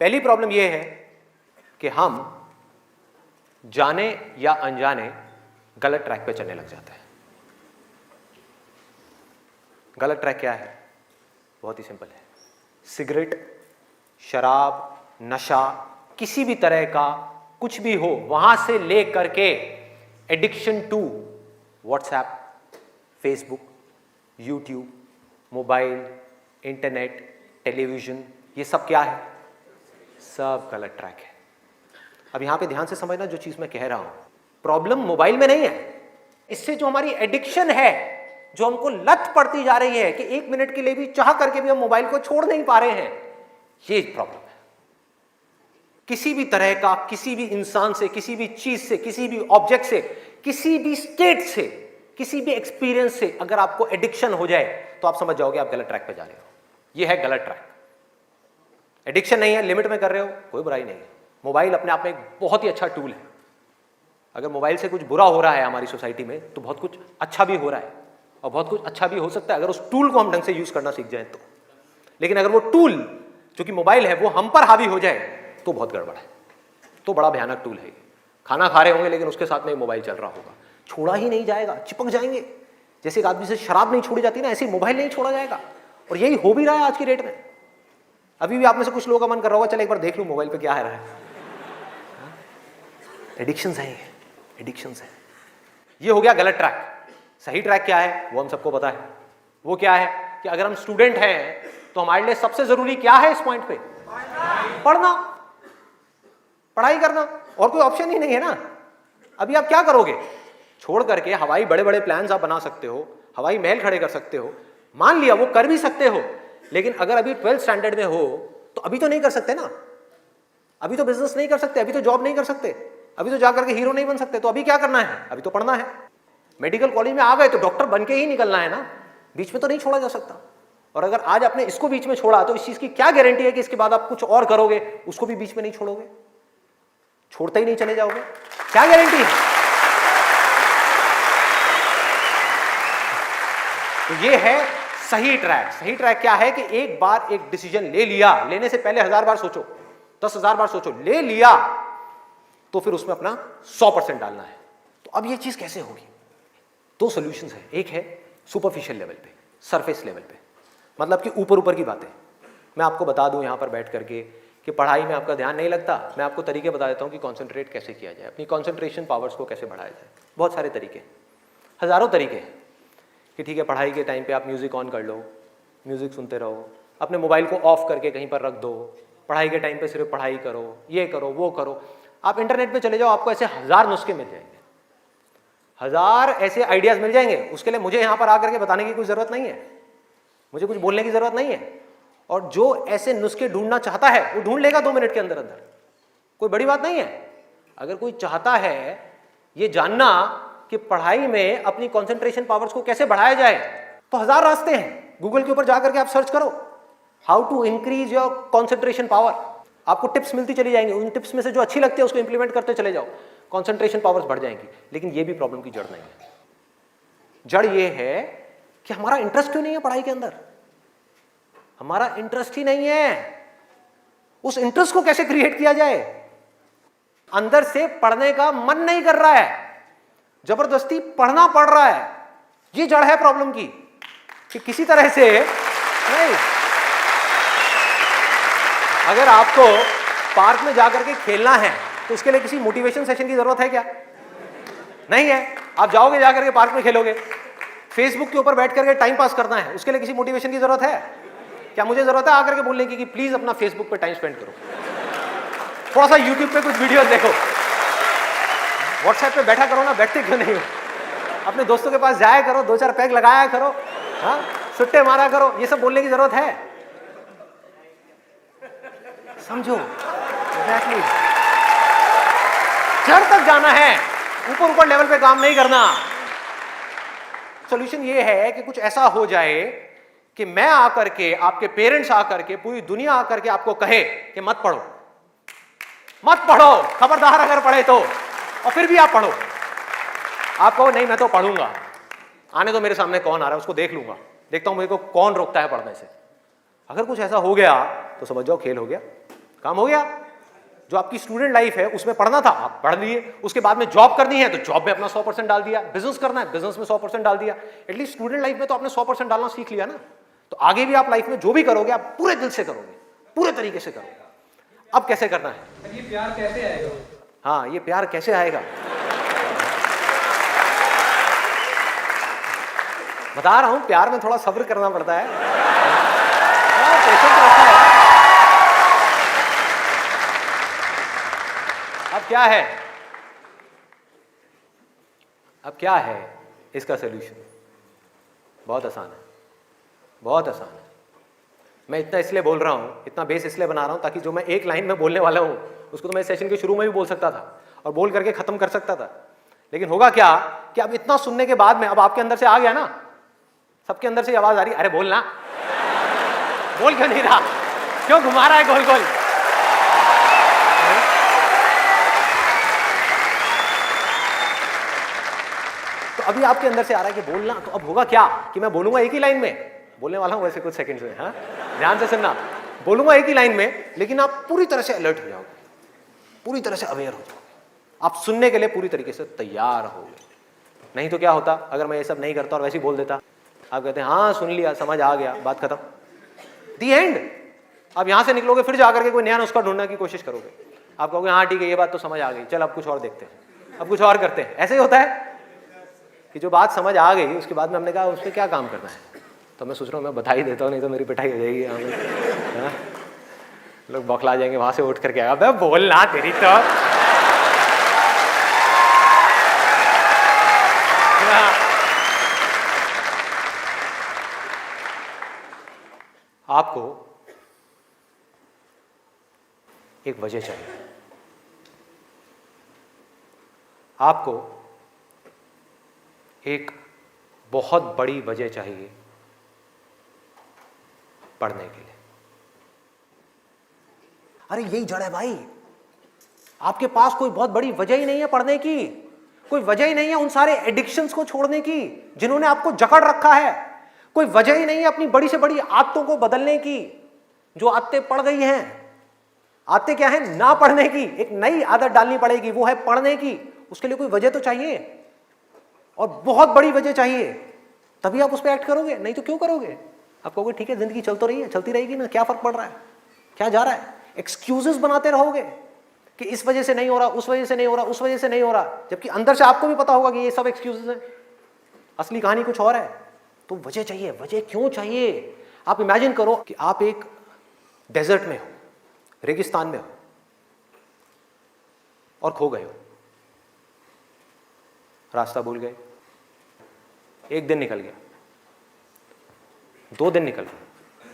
पहली प्रॉब्लम यह है कि हम जाने या अनजाने गलत ट्रैक पे चलने लग जाते हैं। गलत ट्रैक क्या है? बहुत ही सिंपल है। सिगरेट, शराब, नशा, किसी भी तरह का कुछ भी हो, वहां से ले करके addiction to WhatsApp, Facebook, YouTube, mobile, internet, television, ये सब क्या है? सब गलत ट्रैक है। अब यहां पे ध्यान से समझना जो चीज मैं कह रहा हूं। प्रॉब्लम मोबाइल में नहीं है, इससे जो हमारी एडिक्शन है, जो हमको लत पड़ती जा रही है कि 1 मिनट के लिए भी चाह करके भी हम मोबाइल को छोड़ नहीं पा रहे हैं, ये प्रॉब्लम है। किसी भी तरह का, किसी भी इंसान से, किसी भी चीज से, किसी भी ऑब्जेक्ट से, किसी भी स्टेट से, किसी भी एक्सपीरियंस से अगर आपको एडिक्शन हो जाए तो आप समझ जाओगे आप गलत ट्रैक पे जा रहे हो। ये है गलत ट्रैक। एडिक्शन नहीं है, लिमिट में कर रहे हो, कोई बुराई नहीं है। मोबाइल अपने आप में एक बहुत ही अच्छा टूल है। अगर मोबाइल से कुछ बुरा हो रहा है हमारी सोसाइटी में तो बहुत कुछ अच्छा भी हो रहा है, और बहुत कुछ अच्छा भी हो सकता है अगर उस टूल को हम ढंग से यूज करना सीख जाए तो। लेकिन अगर वो टूल जो कि मोबाइल है वो हम पर हावी हो जाए तो बहुत गड़बड़ है, तो बड़ा भयानक टूल है। खाना खा रहे होंगे लेकिन उसके साथ में मोबाइल चल रहा होगा, छोड़ा ही नहीं जाएगा, चिपक जाएंगे। जैसे एक आदमी से शराब नहीं छोड़ी जाती ना, ऐसे मोबाइल नहीं छोड़ा जाएगा। और यही हो भी रहा है आज की डेट में। अभी भी आप में से कुछ लोगों का मन कर रहा होगा चल एक बार देख लूं मोबाइल पे क्या है रहा है। एडिक्शंस है, एडिक्शंस है। ये हो गया गलत ट्रैक। सही ट्रैक क्या है वो हम सबको पता है। वो क्या है कि अगर हम स्टूडेंट हैं तो हमारे लिए सबसे जरूरी क्या है इस पॉइंट पे? पढ़ना, पढ़ाई करना, और कोई ऑप्शन ही नहीं है ना। अभी आप क्या करोगे? छोड़ करके हवाई बड़े बड़े प्लान्स आप बना सकते हो, हवाई महल खड़े कर सकते हो, मान लिया वो कर भी सकते हो, लेकिन अगर अभी 12th स्टैंडर्ड में हो तो अभी तो नहीं कर सकते ना। अभी तो बिजनेस नहीं कर सकते, अभी तो जॉब नहीं कर सकते, अभी तो जाकर के हीरो नहीं बन सकते। तो अभी क्या करना है? अभी तो पढ़ना है। मेडिकल कॉलेज में आ गए तो डॉक्टर बन के ही निकलना है ना, बीच में तो नहीं छोड़ा जा सकता। और अगर आज आपने इसको बीच में छोड़ा तो इस चीज की क्या गारंटी है कि इसके बाद आप कुछ और करोगे, उसको भी बीच में नहीं छोड़ोगे, छोड़ते ही नहीं चले जाओगे? क्या गारंटी है? तो ये है सही ट्रैक। सही ट्रैक क्या है कि एक बार एक डिसीजन ले लिया, लेने से पहले 1000 बार सोचो, 10,000 बार सोचो, ले लिया तो फिर उसमें अपना 100% डालना है। तो अब ये चीज कैसे होगी? 2 सॉल्यूशंस है। एक है सुपरफिशियल लेवल पे, सरफेस लेवल पे, मतलब कि ऊपर ऊपर की बातें। मैं आपको बता दूं यहां पर बैठ करके कि पढ़ाई में आपका ध्यान नहीं लगता, मैं आपको तरीके बता देता हूं कि कॉन्सेंट्रेट कैसे किया जाए, अपनी कॉन्सेंट्रेशन पावर्स को कैसे बढ़ाया जाए। बहुत सारे तरीके, हजारों तरीके हैं कि ठीक है पढ़ाई के टाइम पे आप म्यूजिक ऑन कर लो, म्यूजिक सुनते रहो, अपने मोबाइल को ऑफ करके कहीं पर रख दो, पढ़ाई के टाइम पे सिर्फ पढ़ाई करो, ये करो वो करो। आप इंटरनेट पे चले जाओ, आपको ऐसे 1000 नुस्खे मिल जाएंगे, 1000 ऐसे आइडियाज मिल जाएंगे। उसके लिए मुझे यहां पर आकर के बताने की कोई जरूरत नहीं है, मुझे कुछ बोलने की जरूरत नहीं है। और जो ऐसे नुस्खे ढूंढना चाहता है वो ढूंढ लेगा 2 मिनट के अंदर अंदर, कोई बड़ी बात नहीं है। अगर कोई चाहता है ये जानना कि पढ़ाई में अपनी कंसंट्रेशन पावर्स को कैसे बढ़ाया जाए तो 1000 रास्ते हैं। गूगल के ऊपर जाकर के आप सर्च करो how to increase your concentration power, आपको टिप्स मिलती चली जाएंगी। उन टिप्स में से जो अच्छी लगती है उसको इंप्लीमेंट करते चले जाओ, कंसंट्रेशन पावर्स बढ़ जाएंगी। लेकिन ये भी प्रॉब्लम की जड़ नहीं है। जड़ ये है कि हमारा इंटरेस्ट क्यों नहीं है पढ़ाई के अंदर, हमारा इंटरेस्ट ही नहीं है। उस इंटरेस्ट को कैसे क्रिएट किया जाए? अंदर से पढ़ने का मन नहीं कर रहा है, जबरदस्ती पढ़ना पड़ रहा है। ये जड़ है प्रॉब्लम की कि किसी तरह से नहीं। अगर आपको पार्क में जाकर के खेलना है तो उसके लिए किसी मोटिवेशन सेशन की जरूरत है क्या? नहीं है। आप जाओगे जाकर के पार्क में खेलोगे। फेसबुक के ऊपर बैठ करके टाइम पास करना है, उसके लिए किसी मोटिवेशन की जरूरत है क्या? मुझे जरूरत है आकर के बोलने की कि प्लीज अपना फेसबुक पे टाइम स्पेंड करो, थोड़ा सा यूट्यूब पे कुछ वीडियो देखो, व्हाट्सएप पे बैठा करो ना, बैठते क्यों नहीं हो? अपने दोस्तों के पास जाया करो, 2-4 पैग लगाया करो, हाँ सुट्टे मारा करो। ये सब बोलने की जरूरत है? समझो एग्जैक्टली, जड़ तक जाना है, ऊपर ऊपर लेवल पे काम नहीं करना। सॉल्यूशन ये है कि कुछ ऐसा हो जाए कि मैं आकर के, आपके पेरेंट्स आकर के, पूरी दुनिया आकर के आपको कहे कि मत पढ़ो, मत पढ़ो, खबरदार अगर पढ़े तो, और फिर भी आप पढ़ो। आप कहो नहीं मैं तो पढ़ूंगा, आने तो मेरे सामने कौन आ रहा है उसको देख लूंगा, देखता हूं मेरे को कौन रोकता है पढ़ने से। अगर कुछ ऐसा हो गया तो समझ जाओ खेल हो गया, काम हो गया। जो आपकी स्टूडेंट लाइफ है उसमें पढ़ना था आप पढ़ लिए, उसके बाद में जॉब करनी है तो जॉब में अपना 100% डाल दिया, बिजनेस करना है बिजनेस में 100% डाल दिया। एटलीस्ट स्टूडेंट लाइफ में तो आपने 100% डालना सीख लिया ना, तो आगे भी आप लाइफ में जो भी करोगे आप पूरे दिल से करोगे, पूरे तरीके से करोगे। अब कैसे करना है, ये प्यार कैसे आएगा? हाँ ये प्यार कैसे आएगा, बता रहा हूं प्यार में थोड़ा सब्र करना पड़ता है, पेशेंस रखना है। अब क्या है, अब क्या है इसका सलूशन? बहुत आसान है, बहुत आसान है। मैं इतना इसलिए बोल रहा हूं, इतना बेस इसलिए बना रहा हूं ताकि जो मैं एक लाइन में बोलने वाला हूं उसको तो मैं सेशन के शुरू में भी बोल सकता था और बोल करके खत्म कर सकता था, लेकिन होगा क्या कि अब इतना सुनने के बाद में अब आपके अंदर से आ गया ना, सबके अंदर से आवाज आ रही, अरे बोलना, बोल क्यों नहीं रहा, क्यों घुमा रहा है गोल गोल। तो अभी आपके अंदर से आ रहा है कि बोलना, तो अब होगा क्या कि मैं बोलूंगा एक ही लाइन में, बोलने वाला हूं वैसे कुछ सेकंड्स में, हाँ ध्यान से सुनना, बोलूंगा एक ही लाइन में, लेकिन आप पूरी तरह से अलर्ट हो जाओगे, पूरी तरह से अवेयर हो जाओगे, आप सुनने के लिए पूरी तरीके से तैयार होगे। नहीं तो क्या होता अगर मैं ये सब नहीं करता और वैसे ही बोल देता, आप कहते हैं हाँ सुन लिया, समझ आ गया, बात खत्म, दी एंड। आप यहां से निकलोगे फिर जाकर के कोई नया नुस्खा ढूंढने की कोशिश करोगे, आप कहोगे हाँ ठीक है ये बात तो समझ आ गई, चल अब कुछ और देखते हैं, अब कुछ और करते हैं। ऐसे ही होता है कि जो बात समझ आ गई उसके बाद में हमने कहा उस पर क्या काम करना है, तो मैं सोच रहा हूँ मैं बधाई देता हूँ, नहीं तो मेरी पिटाई हो जाएगी, हाँ? लोग बौखला जाएंगे, वहां से उठ करके आएगा, बे बोलना तेरी तो। आपको एक वजह चाहिए, आपको एक बहुत बड़ी वजह चाहिए पढ़ने के लिए। अरे यही जड़ है भाई, आपके पास कोई बहुत बड़ी वजह ही नहीं है पढ़ने की, कोई वजह ही नहीं है उन सारे एडिक्शंस को छोड़ने की जिन्होंने आपको जकड़ रखा है, कोई वजह ही नहीं है अपनी बड़ी से बड़ी आदतों को बदलने की, जो आदतें पड़ गई हैं। आदतें क्या है, ना पढ़ने की, एक नई आदत डालनी पड़ेगी, वो है पढ़ने की। उसके लिए कोई वजह तो चाहिए और बहुत बड़ी वजह चाहिए, तभी आप उस पर एक्ट करोगे, नहीं तो क्यों करोगे। आप कहोगे ठीक है जिंदगी चल तो रही है, चलती रहेगी ना, क्या फर्क पड़ रहा है, क्या जा रहा है। एक्सक्यूजेस बनाते रहोगे कि इस वजह से नहीं हो रहा, उस वजह से नहीं हो रहा, उस वजह से नहीं हो रहा, जबकि अंदर से आपको भी पता होगा कि ये सब एक्सक्यूजेस हैं, असली कहानी कुछ और है। तो वजह चाहिए, वजह क्यों चाहिए। आप इमेजिन करो कि आप एक डेजर्ट में हो, रेगिस्तान में हो और खो गए हो, रास्ता भूल गए, एक दिन निकल गया, 2 दिन निकल गए,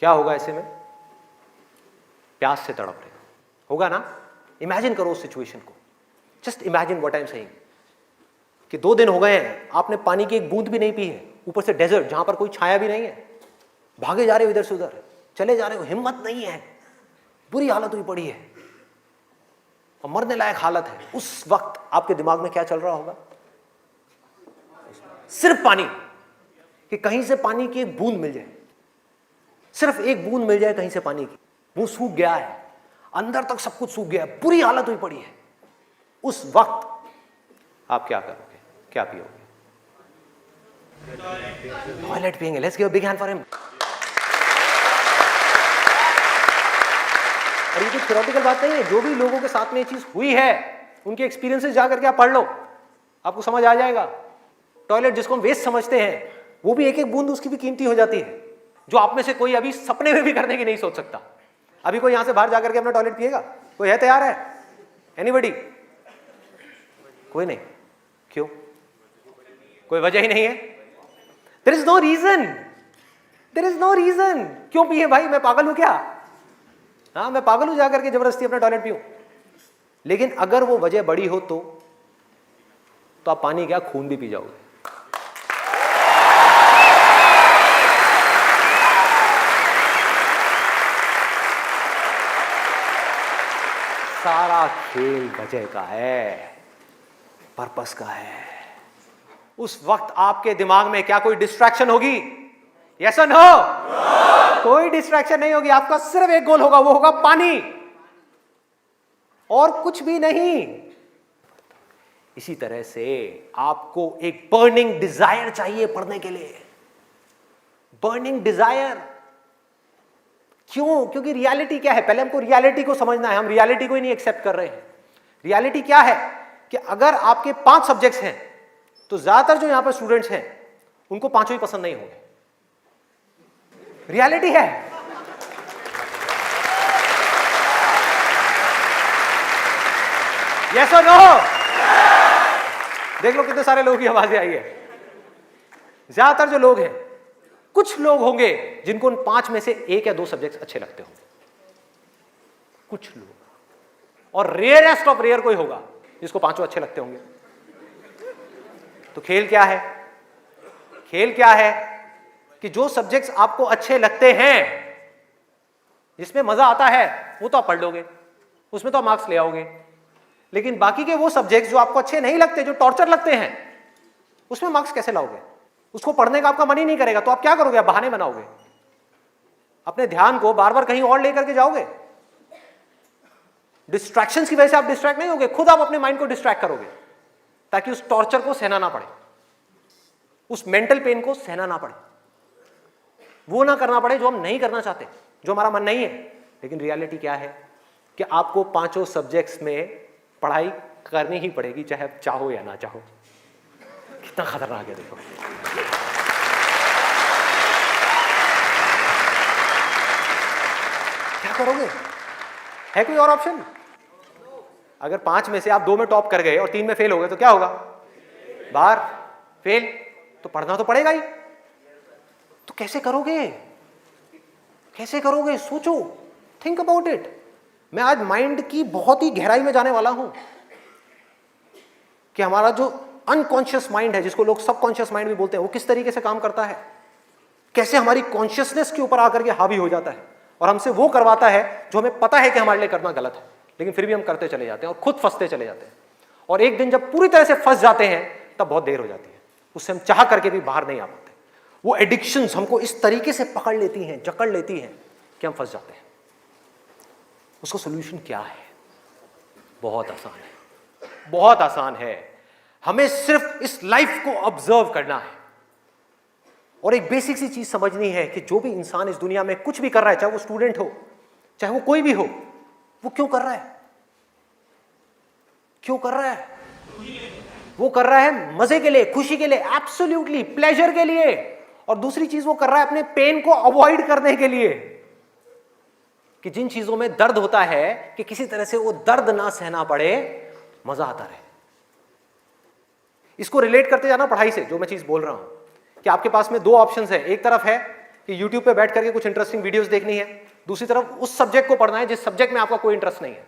क्या होगा ऐसे में, प्यास से तड़प रहे होगा ना। इमेजिन करो उस सिचुएशन को, just imagine what I am saying कि 2 दिन हो गए हैं, आपने पानी की एक बूंद भी नहीं पी है, ऊपर से डेजर्ट जहां पर कोई छाया भी नहीं है, भागे जा रहे हो इधर से उधर, चले जा रहे हो, हिम्मत नहीं है, बुरी हालत हुई पड़ी है और मरने लायक हालत है। उस वक्त आपके दिमाग में क्या चल रहा होगा, सिर्फ पानी, कि कहीं से पानी की एक बूंद मिल जाए, सिर्फ एक बूंद मिल जाए कहीं से पानी की। मुंह सूख गया है, अंदर तक सब कुछ सूख गया है, बुरी हालत हुई पड़ी है। उस वक्त आप क्या करोगे, क्या पियोगे? टॉयलेट पिएंगे। Let's give a big hand for him. और ये कोई थ्योरेटिकल बात नहीं है, जो भी लोगों के साथ में ये चीज हुई है उनके एक्सपीरियंसेस जाकर के आप पढ़ लो, आपको समझ आ जाएगा। टॉयलेट जिसको हम वेस्ट समझते हैं, वो भी एक एक बूंद उसकी भी कीमती हो जाती है, जो आप में से कोई अभी सपने में भी करने की नहीं सोच सकता। अभी कोई यहां से बाहर जाकर के अपना टॉयलेट पिएगा? कोई है तैयार है? एनीबडी? कोई नहीं। क्यों? कोई वजह ही नहीं है। There is no reason, there is no reason. क्यों पिए भाई, मैं पागल हूं क्या? हाँ मैं पागल हूं जाकर के जबरदस्ती अपना टॉयलेट पीऊं? लेकिन अगर वो वजह बड़ी हो तो आप पानी क्या, खून भी पी जाओगे। सारा खेल वजह का है, पर्पस का है। उस वक्त आपके दिमाग में क्या कोई डिस्ट्रैक्शन होगी? यस और नो? कोई डिस्ट्रैक्शन नहीं होगी, आपका सिर्फ एक गोल होगा, वो होगा पानी, और कुछ भी नहीं। इसी तरह से आपको एक बर्निंग डिजायर चाहिए पढ़ने के लिए, बर्निंग डिजायर। क्यों? क्योंकि रियलिटी क्या है, पहले हमको रियलिटी को समझना है, हम रियलिटी को ही नहीं एक्सेप्ट कर रहे हैं। रियलिटी क्या है कि अगर आपके 5 सब्जेक्ट्स हैं तो ज्यादातर जो यहां पर स्टूडेंट्स हैं उनको 5 ही पसंद नहीं होंगे। रियलिटी है। यस और नो? देख लो कितने सारे लोगों की आवाजें आई है। ज्यादातर जो लोग हैं, कुछ लोग होंगे जिनको उन 5 में से 1 या 2 सब्जेक्ट्स अच्छे लगते होंगे, कुछ लोग, और रेयरेस्ट ऑफ रेयर कोई होगा जिसको 5 अच्छे लगते होंगे। तो खेल क्या है? खेल क्या है कि जो सब्जेक्ट्स आपको अच्छे लगते हैं, जिसमें मजा आता है, वो तो आप पढ़ लोगे, उसमें तो आप मार्क्स ले आओगे। लेकिन बाकी के वो सब्जेक्ट्स जो आपको अच्छे नहीं लगते, जो टॉर्चर लगते हैं, उसमें मार्क्स कैसे लाओगे? उसको पढ़ने का आपका मन ही नहीं करेगा, तो आप क्या करोगे? आप बहाने बनाओगे, अपने ध्यान को बार बार कहीं और लेकर के जाओगे। डिस्ट्रैक्शंस की वजह से आप डिस्ट्रैक्ट नहीं होगे, खुद आप अपने माइंड को डिस्ट्रैक्ट करोगे, ताकि उस टॉर्चर को सहना ना पड़े, उस मेंटल पेन को सहना ना पड़े, वो ना करना पड़े जो हम नहीं करना चाहते, जो हमारा मन नहीं है। लेकिन रियलिटी क्या है कि आपको 5 सब्जेक्ट्स में पढ़ाई करनी ही पड़ेगी, चाहे आप चाहो या ना चाहो। कितना खतरनाक है देखो। क्या करोगे? है कोई और ऑप्शन? अगर 5 में से आप 2 में टॉप कर गए और 3 में फेल हो गए तो क्या होगा? बाहर, फेल। तो पढ़ना तो पड़ेगा ही। तो कैसे करोगे? कैसे करोगे? सोचो, थिंक अबाउट इट। मैं आज माइंड की बहुत ही गहराई में जाने वाला हूं कि हमारा जो अनकॉन्शियस माइंड है, जिसको लोग सबकॉन्शियस माइंड भी बोलते हैं, वो किस तरीके से काम करता है, कैसे हमारी कॉन्शियसनेस के ऊपर आकर के हावी हो जाता है और हमसे वो करवाता है जो हमें पता है कि हमारे लिए करना गलत है, लेकिन फिर भी हम करते चले जाते हैं और खुद फंसते चले जाते हैं। और एक दिन जब पूरी तरह से फंस जाते हैं तब बहुत देर हो जाती है, उससे हम चाह करके भी बाहर नहीं आ पाते। वो एडिक्शंस हमको इस तरीके से पकड़ लेती हैं, जकड़ लेती हैं कि हम फंस जाते हैं। उसका सोल्यूशन क्या है? बहुत आसान है, बहुत आसान है। हमें सिर्फ इस लाइफ को ऑब्जर्व करना है और एक बेसिक सी चीज समझनी है कि जो भी इंसान इस दुनिया में कुछ भी कर रहा है, चाहे वो स्टूडेंट हो, चाहे वो कोई भी हो, वो क्यों कर रहा है? क्यों कर रहा है? वो कर रहा है मजे के लिए, खुशी के लिए, एब्सोल्युटली प्लेजर के लिए। और दूसरी चीज वो कर रहा है अपने पेन को अवॉइड करने के लिए, कि जिन चीजों में दर्द होता है कि किसी तरह से वो दर्द ना सहना पड़े, मजा आता रहे। इसको रिलेट करते जाना पढ़ाई से, जो मैं चीज बोल रहा हूं कि आपके पास में 2 ऑप्शंस है। एक तरफ है कि YouTube पे बैठ करके कुछ इंटरेस्टिंग वीडियोस देखनी है, दूसरी तरफ उस सब्जेक्ट को पढ़ना है जिस सब्जेक्ट में आपका कोई इंटरेस्ट नहीं है।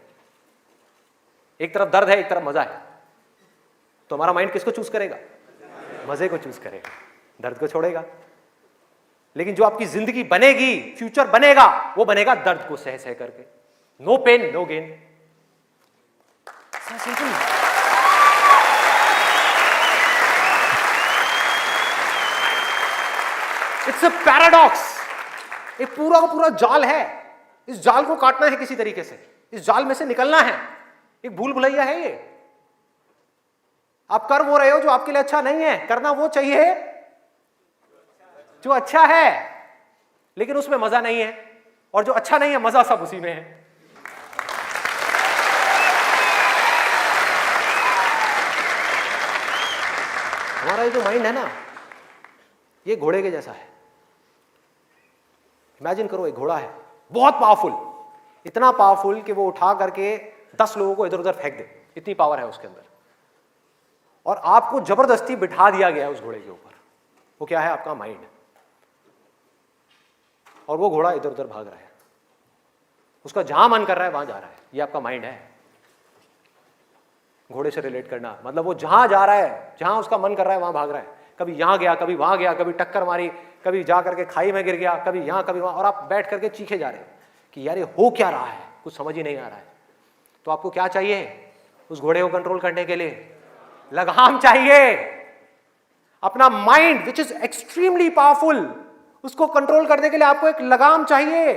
एक तरफ दर्द है, एक तरफ मजा है, तो हमारा माइंड किसको चूज करेगा? मजे को चूज करेगा, दर्द को छोड़ेगा। लेकिन जो आपकी जिंदगी बनेगी, फ्यूचर बनेगा, वो बनेगा दर्द को सह सह करके। No pain no gain. It's a paradox. एक पूरा का पूरा जाल है, इस जाल को काटना है किसी तरीके से, इस जाल में से निकलना है। एक भूल भुलैया है ये। आप कर वो रहे हो जो आपके लिए अच्छा नहीं है, करना वो चाहिए जो अच्छा है, लेकिन उसमें मजा नहीं है, और जो अच्छा नहीं है मजा सब उसी में है। हमारा ये जो माइंड है ना, ये घोड़े के जैसा है। इमेजिन करो, एक घोड़ा है बहुत पावरफुल, इतना पावरफुल कि वो उठा करके 10 लोगों को इधर उधर फेंक दे, इतनी पावर है उसके अंदर। और आपको जबरदस्ती बिठा दिया गया है उस घोड़े के ऊपर। वो क्या है? आपका माइंड। और वो घोड़ा इधर उधर भाग रहा है, उसका जहां मन कर रहा है वहां जा रहा है। ये आपका माइंड है। घोड़े से रिलेट करना मतलब वो जहां जा रहा है, जहां उसका मन कर रहा है वहां भाग रहा है। कभी यहां गया, कभी वहां गया, कभी टक्कर मारी, कभी जा करके खाई में गिर गया, कभी यहां कभी वहां, और आप बैठ करके चीखे जा रहे हैं कि यार ये हो क्या रहा है, कुछ समझ ही नहीं आ रहा है। तो आपको क्या चाहिए उस घोड़े को कंट्रोल करने के लिए? लगाम चाहिए। अपना mind which is extremely powerful, उसको कंट्रोल करने के लिए आपको एक लगाम चाहिए,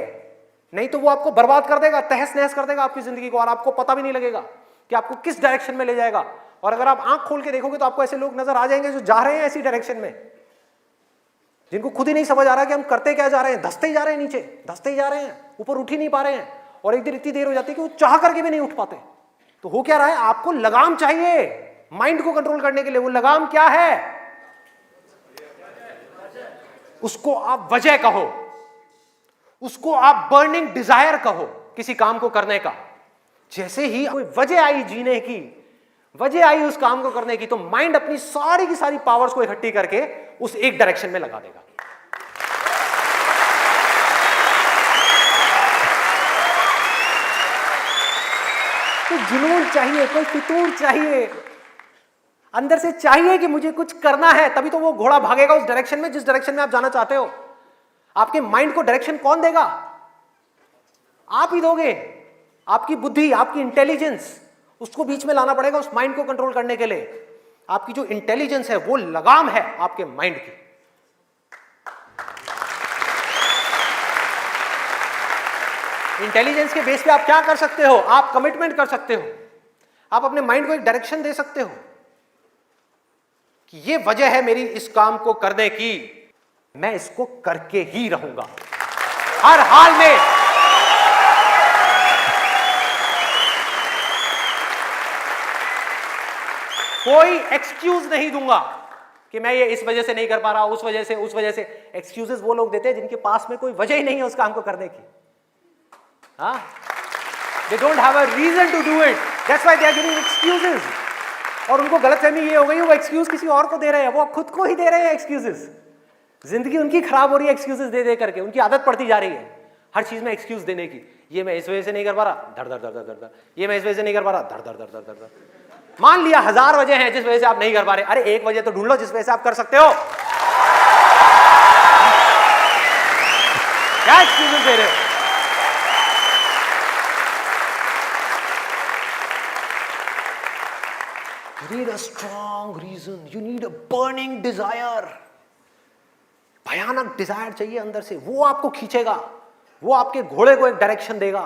नहीं तो वो आपको बर्बाद कर देगा, तहस नहस कर देगा आपकी जिंदगी को, और आपको पता भी नहीं लगेगा कि आपको किस डायरेक्शन में ले जाएगा। और अगर आप आंख खोल के देखोगे तो आपको ऐसे लोग नजर आ जाएंगे जो जा रहे हैं ऐसी डायरेक्शन में, जिनको खुद ही नहीं समझ आ रहा कि हम करते क्या जा रहे हैं, धंसते ही जा रहे हैं, नीचे धंसते ही जा रहे हैं, ऊपर उठ ही नहीं पा रहे हैं, और एक दिन इतनी देर हो जाती है कि वो चाह करके भी नहीं उठ पाते। तो हो क्या रहा है, आपको लगाम चाहिए माइंड को कंट्रोल करने के लिए। वो लगाम क्या है, उसको आप वजह कहो, उसको आप बर्निंग डिजायर कहो किसी काम को करने का। जैसे ही कोई वजह आई जीने की, वजह आई उस काम को करने की, तो माइंड अपनी सारी की सारी पावर्स को इकट्ठी करके उस एक डायरेक्शन में लगा देगा। तो जुनून चाहिए, कोई फितूर चाहिए, अंदर से चाहिए कि मुझे कुछ करना है, तभी तो वो घोड़ा भागेगा उस डायरेक्शन में जिस डायरेक्शन में आप जाना चाहते हो। आपके माइंड को डायरेक्शन कौन देगा, आप ही दोगे। आपकी बुद्धि, आपकी इंटेलिजेंस, उसको बीच में लाना पड़ेगा उस माइंड को कंट्रोल करने के लिए। आपकी जो इंटेलिजेंस है वो लगाम है आपके माइंड की। इंटेलिजेंस के बेस पे आप क्या कर सकते हो, आप कमिटमेंट कर सकते हो, आप अपने माइंड को एक डायरेक्शन दे सकते हो कि ये वजह है मेरी इस काम को करने की, मैं इसको करके ही रहूंगा हर हाल में। कोई एक्सक्यूज नहीं दूंगा कि मैं ये इस वजह से नहीं कर पा रहा, उस वजह से। एक्सक्यूजेस वो लोग देते हैं जिनके पास में कोई वजह ही नहीं है उस काम को करने की। They don't have a reason to do it. That's why they are giving excuses. और उनको गलतफहमी ये हो गई, वो एक्सक्यूज किसी और को दे रहे हैं, वो खुद को ही दे रहे हैं एक्सक्यूजेस। जिंदगी उनकी खराब हो रही है एक्सक्यूजेस दे दे करके, उनकी आदत पड़ती जा रही है हर चीज में एक्सक्यूज देने की। ये मैं इस वजह से नहीं कर पा रहा, धड़ धड़ धड़ धड़ धड़, ये मैं इस वजह से नहीं कर पा रहा, धड़ धड़ धड़ धड़ धड़। मान लिया 1000 वजह हैं जिस वजह से आप नहीं कर पा रहे, अरे एक वजह तो ढूंढ लो जिस वजह से आप कर सकते हो। क्या एक्सक्यूजेस दे रहे हो? You need a strong reason. You need a burning desire. भयानक डिजायर चाहिए अंदर से, वो आपको खींचेगा, वो आपके घोड़े को एक डायरेक्शन देगा।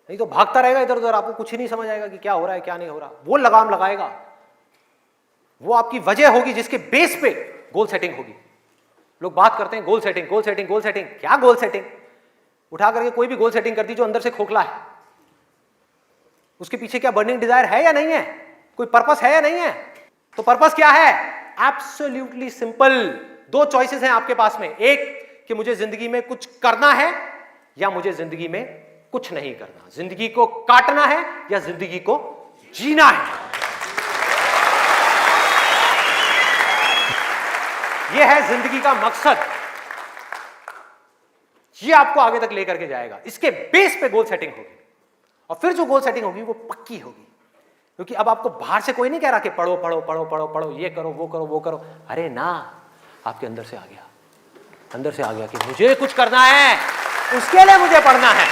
नहीं तो भागता रहेगा इधर उधर, आपको कुछ ही नहीं समझ आएगा कि क्या हो रहा है क्या नहीं हो रहा। वो लगाम लगाएगा, वो आपकी वजह होगी जिसके बेस पे गोल सेटिंग होगी। लोग बात करते हैं goal setting, goal setting, goal setting. क्या गोल सेटिंग? उठा करके कोई भी गोल सेटिंग करती जो अंदर से खोखला है, उसके पीछे क्या बर्निंग डिजायर है या नहीं है, कोई पर्पस है या नहीं है? तो पर्पस क्या है? Absolutely simple. 2 चॉइसेस हैं आपके पास में, एक कि मुझे जिंदगी में कुछ करना है या मुझे जिंदगी में कुछ नहीं करना, जिंदगी को काटना है या जिंदगी को जीना है। यह है जिंदगी का मकसद, यह आपको आगे तक लेकर के जाएगा। इसके बेस पे गोल सेटिंग होगी, और फिर जो गोल सेटिंग होगी वो पक्की होगी, क्योंकि अब आपको बाहर से कोई नहीं कह रहा कि पढ़ो पढ़ो पढ़ो पढ़ो पढ़ो, ये करो वो करो वो करो। अरे ना, आपके अंदर से आ गया, अंदर से आ गया कि मुझे कुछ करना है, उसके लिए मुझे पढ़ना है।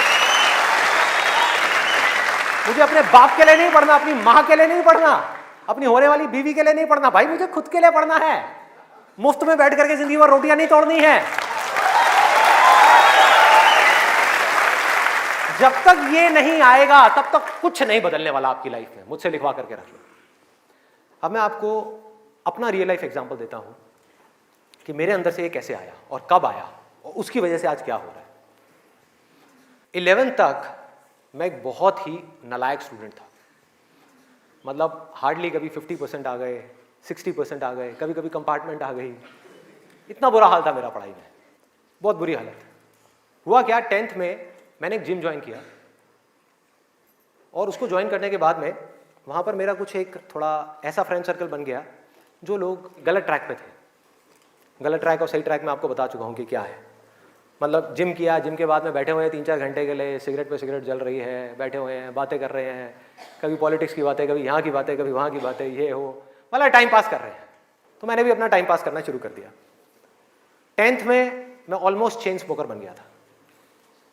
मुझे अपने बाप के लिए नहीं पढ़ना, अपनी मां के लिए नहीं पढ़ना, अपनी होने वाली बीवी के लिए नहीं पढ़ना, भाई मुझे खुद के लिए पढ़ना है। मुफ्त में बैठ करके जिंदगी भर रोटियां नहीं तोड़नी है। जब तक ये नहीं आएगा तब तक कुछ नहीं बदलने वाला आपकी लाइफ में। मुझसे लिखवा करके रख लो। अब मैं आपको अपना रियल लाइफ एग्जांपल देता हूं कि मेरे अंदर से ये कैसे आया और कब आया और उसकी वजह से आज क्या हो रहा है। 11th तक मैं एक बहुत ही नालायक स्टूडेंट था। मतलब हार्डली कभी 50% आ गए, 60% आ गए, कभी कभी कंपार्टमेंट आ गई। इतना बुरा हाल था मेरा पढ़ाई में, बहुत बुरी हालत। हुआ क्या, 10th में मैंने एक जिम ज्वाइन किया, और उसको ज्वाइन करने के बाद में वहाँ पर मेरा कुछ एक थोड़ा ऐसा फ्रेंड सर्कल बन गया जो लोग गलत ट्रैक पे थे। गलत ट्रैक और सही ट्रैक में आपको बता चुका हूँ कि क्या है। मतलब जिम किया, जिम के बाद में बैठे हुए हैं 3-4 घंटे के लिए, सिगरेट पे सिगरेट जल रही है, बैठे हुए हैं, बातें कर रहे हैं, कभी पॉलिटिक्स की बातें, कभी यहाँ की बातें, कभी वहाँ की बातें, ये हो, मतलब टाइम पास कर रहे हैं। तो मैंने भी अपना टाइम पास करना शुरू कर दिया। 10th में मैं ऑलमोस्ट चेन स्मोकर बन गया था।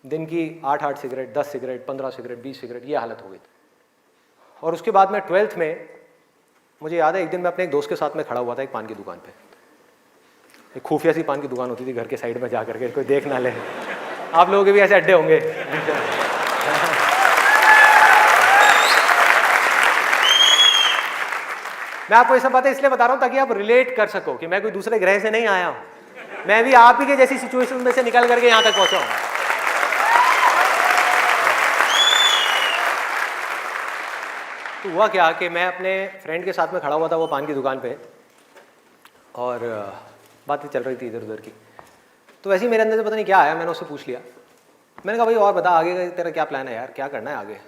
दिन की 8 सिगरेट, 10 सिगरेट, 15 सिगरेट, 20 सिगरेट, ये हालत हो गई थी। और उसके बाद में 12th में मुझे याद है, एक दिन मैं अपने एक दोस्त के साथ में खड़ा हुआ था एक पान की दुकान पे, एक खुफिया सी पान की दुकान होती थी घर के साइड में जा करके, कोई देख ना ले। आप लोगों के भी ऐसे अड्डे होंगे। मैं आपको ये सब बातें इसलिए बता रहा हूं ताकि आप रिलेट कर सको कि मैं कोई दूसरे ग्रह से नहीं आया हूं, मैं भी आप ही के जैसी सिचुएशन में से निकल करके यहां तक पहुंचा हूं। तो हुआ क्या कि मैं अपने फ्रेंड के साथ में खड़ा हुआ था वो पान की दुकान पे, और बातें चल रही थी इधर उधर की। तो वैसे ही मेरे अंदर से पता नहीं क्या आया, मैंने उससे पूछ लिया, मैंने कहा भाई और बता आगे का तेरा क्या प्लान है यार, क्या करना है आगे।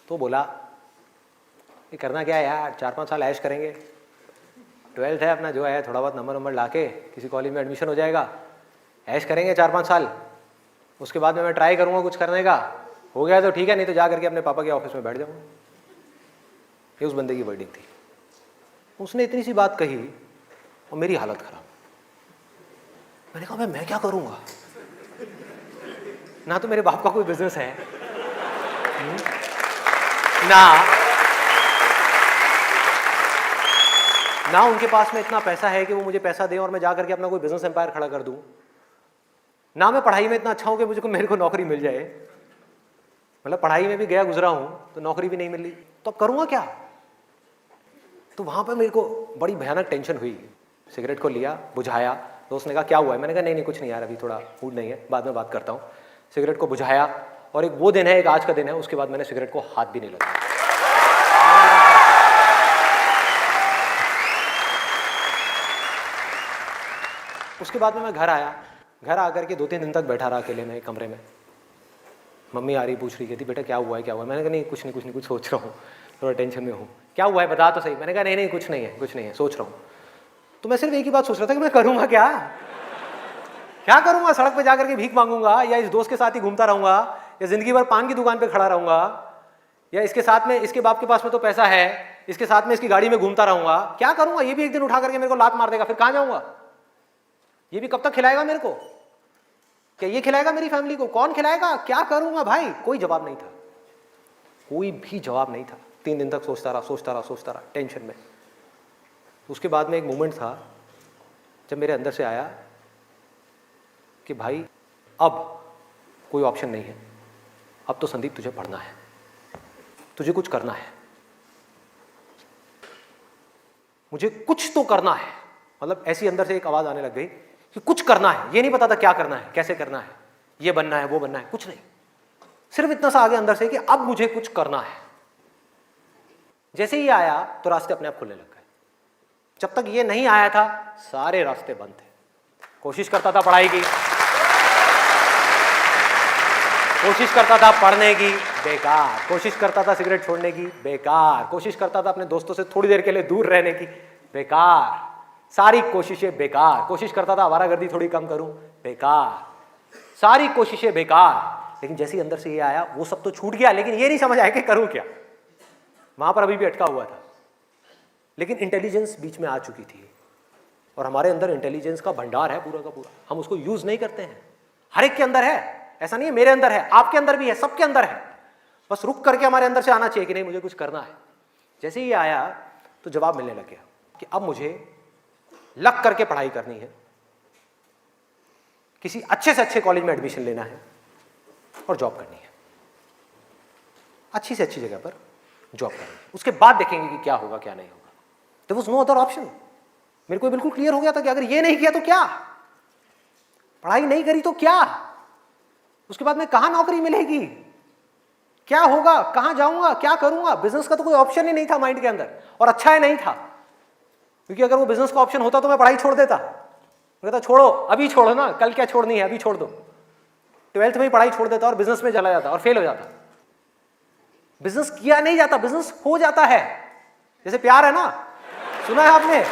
तो बोला ये करना क्या है यार, 4-5 साल ऐश करेंगे, 12th है अपना जो है, थोड़ा बहुत नंबर ला के किसी कॉलेज में एडमिशन हो जाएगा, ऐश करेंगे 4-5 साल, उसके बाद में मैं ट्राई करूँगा कुछ करने का, हो गया तो ठीक है, नहीं तो जा करके अपने पापा के ऑफिस में बैठ जाऊँगा। ये उस बंदे की वर्डिंग थी। उसने इतनी सी बात कही और मेरी हालत खराब। मैंने कहा भाई मैं क्या करूँगा, ना तो मेरे बाप का कोई बिजनेस है, ना उनके पास में इतना पैसा है कि वो मुझे पैसा दे और मैं जा करके अपना कोई बिजनेस एम्पायर खड़ा कर दूं, ना मैं पढ़ाई में इतना अच्छा हूं कि मुझे मेरे को नौकरी मिल जाए, मतलब पढ़ाई में भी गया गुजरा हूं तो नौकरी भी नहीं मिल रही, तो अब करूंगा क्या। तो वहां पर मेरे को बड़ी भयानक टेंशन हुई। सिगरेट को लिया, बुझाया, तो उसने कहा क्या हुआ है, मैंने कहा नहीं कुछ नहीं यार, अभी थोड़ा मूड नहीं है, बाद में बात करता हूँ। सिगरेट को बुझाया, और एक वो दिन है, एक आज का दिन है, उसके बाद मैंने सिगरेट को हाथ भी नहीं लगाया। उसके बाद में मैं घर आया, घर आकर के 2-3 दिन तक बैठा रहा अकेले में कमरे में। मम्मी आ रही, पूछ रही, कहती बेटा क्या हुआ है क्या हुआ है। मैंने कहा नहीं कुछ नहीं कुछ सोच रहा हूँ, थोड़ा टेंशन में हूँ। क्या हुआ है बता तो सही। मैंने कहा नहीं कुछ नहीं है सोच रहा हूँ। तो मैं सिर्फ एक ही बात सोच रहा था कि मैं करूँगा क्या करूँगा, सड़क पर जाकर के भीख मांगूंगा, या इस दोस्त के साथ ही घूमता रहूँगा, या जिंदगी भर पान की दुकान पर खड़ा रहूँगा, या इसके साथ में, इसके बाप के पास में तो पैसा है, इसके साथ में इसकी गाड़ी में घूमता रहूँगा, क्या करूँगा। ये भी एक दिन उठा करके मेरे को लात मार देगा, फिर कहाँ जाऊँगा। ये भी कब तक खिलाएगा मेरे को, क्या ये खिलाएगा मेरी फैमिली को, कौन खिलाएगा, क्या करूंगा भाई। कोई जवाब नहीं था, कोई भी जवाब नहीं था। 3 दिन तक सोचता रहा टेंशन में। उसके बाद में एक मोमेंट था जब मेरे अंदर से आया कि भाई अब कोई ऑप्शन नहीं है, अब तो संदीप तुझे पढ़ना है, तुझे कुछ करना है, मुझे कुछ तो करना है। मतलब ऐसी अंदर से एक आवाज आने लग गई कि कुछ करना है। ये नहीं पता था क्या करना है, कैसे करना है, ये बनना है वो बनना है, कुछ नहीं, सिर्फ इतना सा आगे अंदर से कि अब मुझे कुछ करना है। जैसे ही आया तो रास्ते अपने आप खुलने लग गए। जब तक ये नहीं आया था सारे रास्ते बंद थे। कोशिश करता था पढ़ाई की, कोशिश करता था पढ़ने की, बेकार। कोशिश करता था सिगरेट छोड़ने की, बेकार। कोशिश करता था अपने दोस्तों से थोड़ी देर के लिए दूर रहने की, बेकार। सारी कोशिशें बेकार। कोशिश करता था आवारागर्दी थोड़ी कम करूं, बेकार। सारी कोशिशें बेकार। लेकिन जैसे ही अंदर से ये आया वो सब तो छूट गया, लेकिन ये नहीं समझ आया कि करूं क्या। वहां पर अभी भी अटका हुआ था, लेकिन इंटेलिजेंस बीच में आ चुकी थी। और हमारे अंदर इंटेलिजेंस का भंडार है पूरा का पूरा, हम उसको यूज नहीं करते हैं। हर एक के अंदर है, ऐसा नहीं है मेरे अंदर है, आपके अंदर भी है, सबके अंदर है। बस रुक करके हमारे अंदर से आना चाहिए कि नहीं मुझे कुछ करना है। जैसे ही आया तो जवाब मिलने लग गया कि अब मुझे लग करके पढ़ाई करनी है, किसी अच्छे से अच्छे कॉलेज में एडमिशन लेना है और जॉब करनी है, अच्छी से अच्छी जगह पर जॉब करनी है। उसके बाद देखेंगे कि क्या होगा क्या नहीं होगा। There was no other option. मेरे को बिल्कुल क्लियर हो गया था कि अगर ये नहीं किया तो क्या, पढ़ाई नहीं करी तो क्या, उसके बाद में कहां नौकरी मिलेगी, क्या होगा, कहां जाऊंगा, क्या करूंगा। बिजनेस का तो कोई ऑप्शन ही नहीं था माइंड के अंदर, और अच्छा है नहीं था, क्योंकि अगर वो बिजनेस का ऑप्शन होता तो मैं पढ़ाई छोड़ देता। मैं कहता छोड़ो, अभी छोड़ो ना, कल क्या छोड़नी है, अभी छोड़ दो। 12th में ही पढ़ाई छोड़ देता और बिजनेस में चला जाता और फेल हो जाता। बिजनेस किया नहीं जाता, बिजनेस हो जाता है। जैसे प्यार है ना, सुना है आपने,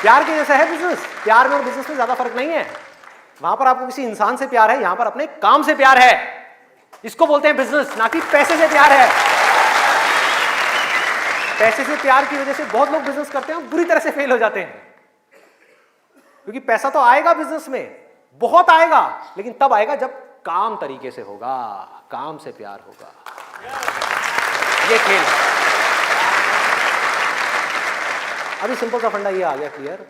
प्यार के जैसा है बिजनेस। प्यार में और बिजनेस में ज्यादा फर्क नहीं है। वहां पर आपको किसी इंसान से प्यार है, यहां पर अपने काम से प्यार है। इसको बोलते हैं बिजनेस, ना कि पैसे से प्यार है। पैसे से प्यार की वजह से बहुत लोग बिजनेस करते हैं और बुरी तरह से फेल हो जाते हैं, क्योंकि पैसा तो आएगा बिजनेस में, बहुत आएगा, लेकिन तब आएगा जब काम तरीके से होगा, काम से प्यार होगा। ये खेल है। अभी सिंपल सा फंडा ये आ गया क्लियर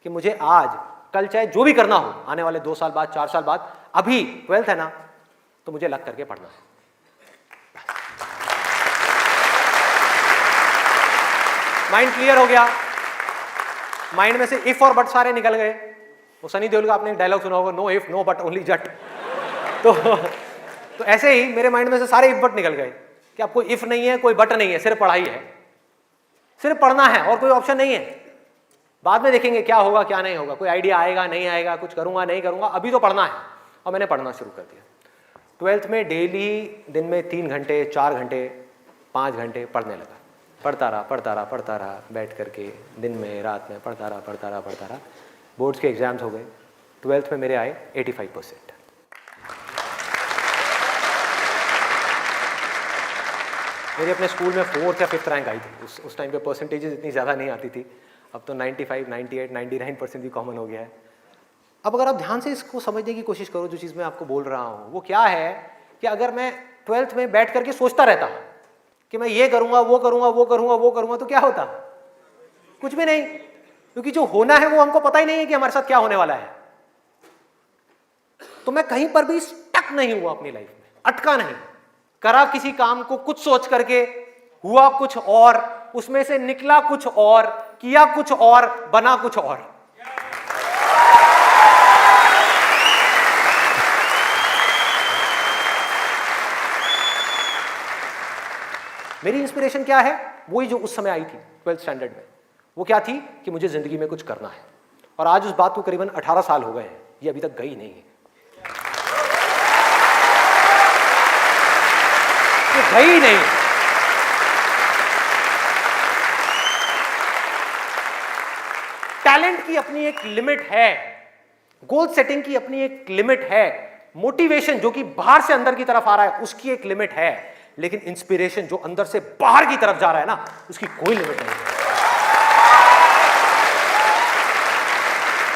कि मुझे आज कल चाहे जो भी करना हो, आने वाले 2 साल बाद 4 साल बाद, अभी 12th है ना, तो मुझे लग करके पढ़ना है। माइंड क्लियर हो गया, माइंड में से इफ और बट सारे निकल गए। वो सनी देओल का आपने एक डायलॉग सुना होगा, no if no but only Jatt. तो ऐसे ही मेरे माइंड में से सारे इफ बट निकल गए कि अब कोई इफ नहीं है, कोई बट नहीं है, सिर्फ पढ़ाई है, सिर्फ पढ़ना है और कोई ऑप्शन नहीं है। बाद में देखेंगे क्या होगा क्या नहीं होगा, कोई आइडिया आएगा नहीं आएगा, कुछ करूंगा नहीं करूंगा, अभी तो पढ़ना है। और मैंने पढ़ना शुरू कर दिया। 12th में डेली दिन में 3 घंटे 4 घंटे 5 घंटे पढ़ने लगा। पढ़ता रहा बैठ करके, दिन में रात में पढ़ता रहा। बोर्ड्स के एग्जाम्स हो गए। 12th में मेरे आए 85%। मेरे अपने स्कूल में 4th या 5th रैंक आई थी। उस टाइम पे परसेंटेजेस इतनी ज़्यादा नहीं आती थी। अब तो 95, 98, 99% भी कॉमन हो गया है। अब अगर आप ध्यान से इसको समझने की कोशिश करो, जो चीज़ मैं आपको बोल रहा हूँ वो क्या है कि अगर मैं 12th में बैठ करके सोचता रहता कि मैं ये करूँगा वो करूँगा तो क्या होता? कुछ भी नहीं, क्योंकि जो होना है वो हमको पता ही नहीं है कि हमारे साथ क्या होने वाला है। तो मैं कहीं पर भी स्टक नहीं हुआ अपनी लाइफ में, अटका नहीं, करा किसी काम को कुछ सोच करके, हुआ कुछ और, उसमें से निकला कुछ और, किया कुछ और, बना कुछ और। मेरी इंस्पिरेशन क्या है? वही जो उस समय आई थी 12th स्टैंडर्ड में। वो क्या थी कि मुझे जिंदगी में कुछ करना है। और आज उस बात को करीबन 18 साल हो गए हैं, ये अभी तक गई नहीं है, ये गई नहीं। टैलेंट की अपनी एक लिमिट है, गोल सेटिंग की अपनी एक लिमिट है, मोटिवेशन जो कि बाहर से अंदर की तरफ आ रहा है उसकी एक लिमिट है, लेकिन इंस्पिरेशन जो अंदर से बाहर की तरफ जा रहा है ना, उसकी कोई लिमिट नहीं है।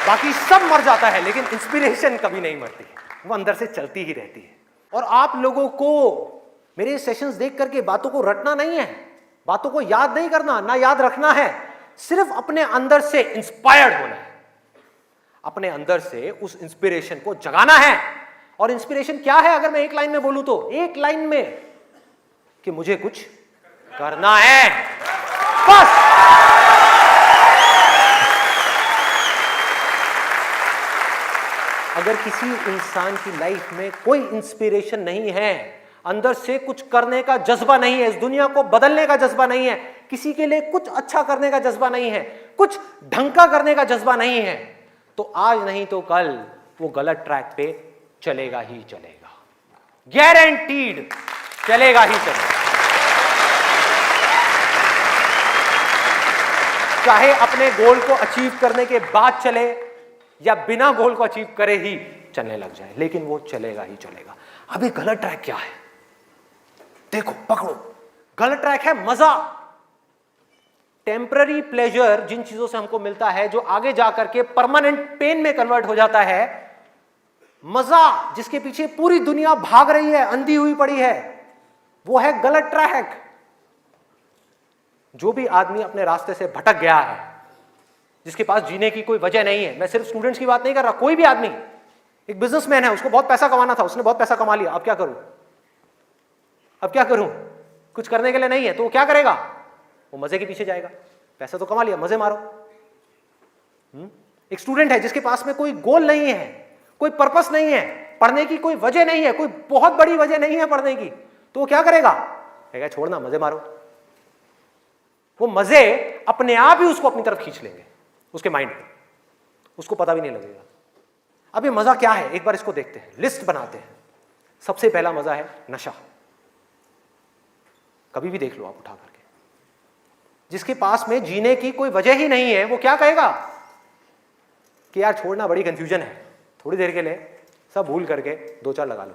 बाकी सब मर जाता है लेकिन इंस्पिरेशन कभी नहीं मरती, वो अंदर से चलती ही रहती है। और आप लोगों को मेरे सेशंस देख करके बातों को रटना नहीं है, बातों को याद नहीं करना, ना याद रखना है, सिर्फ अपने अंदर से इंस्पायर्ड होना है, अपने अंदर से उस इंस्पिरेशन को जगाना है। और इंस्पिरेशन क्या है अगर मैं एक लाइन में बोलूं तो, एक लाइन में कि मुझे कुछ करना है, बस। अगर किसी इंसान की लाइफ में कोई इंस्पिरेशन नहीं है, अंदर से कुछ करने का जज्बा नहीं है, इस दुनिया को बदलने का जज्बा नहीं है, किसी के लिए कुछ अच्छा करने का जज्बा नहीं है, कुछ ढंग का करने का जज्बा नहीं है, तो आज नहीं तो कल वो गलत ट्रैक पे चलेगा ही चलेगा, गारंटीड चलेगा ही चलेगा। चाहे अपने गोल को अचीव करने के बाद चले या बिना गोल को अचीव करे ही चलने लग जाए, लेकिन वो चलेगा ही चलेगा। अभी गलत ट्रैक क्या है? देखो, पकड़ो, गलत ट्रैक है मजा, टेम्पररी प्लेजर, जिन चीजों से हमको मिलता है जो आगे जाकर के परमानेंट पेन में कन्वर्ट हो जाता है। मजा जिसके पीछे पूरी दुनिया भाग रही है, अंधी हुई पड़ी है, वो है गलत ट्रैक। जो भी आदमी अपने रास्ते से भटक गया है, जिसके पास जीने की कोई वजह नहीं है, मैं सिर्फ स्टूडेंट्स की बात नहीं कर रहा, कोई भी आदमी, एक बिजनेसमैन है, उसको बहुत पैसा कमाना था, उसने बहुत पैसा कमा लिया, अब क्या करूं, अब क्या करूं, कुछ करने के लिए नहीं है, तो वो क्या करेगा? वो मजे के पीछे जाएगा। पैसा तो कमा लिया, मजे मारो। एक स्टूडेंट है जिसके पास में कोई गोल नहीं है, कोई पर्पस नहीं है, पढ़ने की कोई वजह नहीं है, कोई बहुत बड़ी वजह नहीं है पढ़ने की, तो वो क्या करेगा? कहेगा छोड़ना, मजे मारो। वो मजे अपने आप ही उसको अपनी तरफ खींच लेंगे, उसके माइंड में, उसको पता भी नहीं लगेगा। अब ये मजा क्या है, एक बार इसको देखते हैं, लिस्ट बनाते हैं। सबसे पहला मजा है नशा। कभी भी देख लो आप उठा करके, जिसके पास में जीने की कोई वजह ही नहीं है, वो क्या कहेगा कि यार छोड़ना, बड़ी कंफ्यूजन है, थोड़ी देर के लिए सब भूल करके 2-4 लगा लो।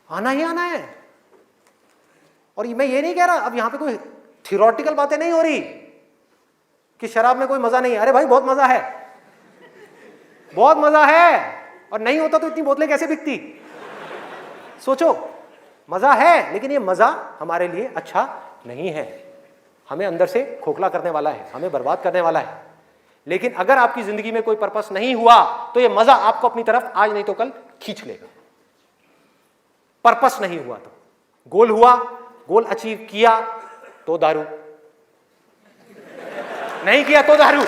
आना ही आना है। और मैं ये नहीं कह रहा, अब यहां पे कोई थियोरेटिकल बातें नहीं हो रही कि शराब में कोई मजा नहीं है। अरे भाई बहुत मजा है, बहुत मजा है, और नहीं होता तो इतनी बोतलें कैसे बिकती? सोचो, मजा है, लेकिन ये मजा हमारे लिए अच्छा नहीं है। हमें अंदर से खोखला करने वाला है, हमें बर्बाद करने वाला है। लेकिन अगर आपकी जिंदगी में कोई पर्पस नहीं हुआ तो ये मजा आपको अपनी तरफ आज नहीं तो कल खींच लेगा। पर्पस नहीं हुआ तो गोल हुआ, गोल अचीव किया तो दारू, नहीं किया तो दारू।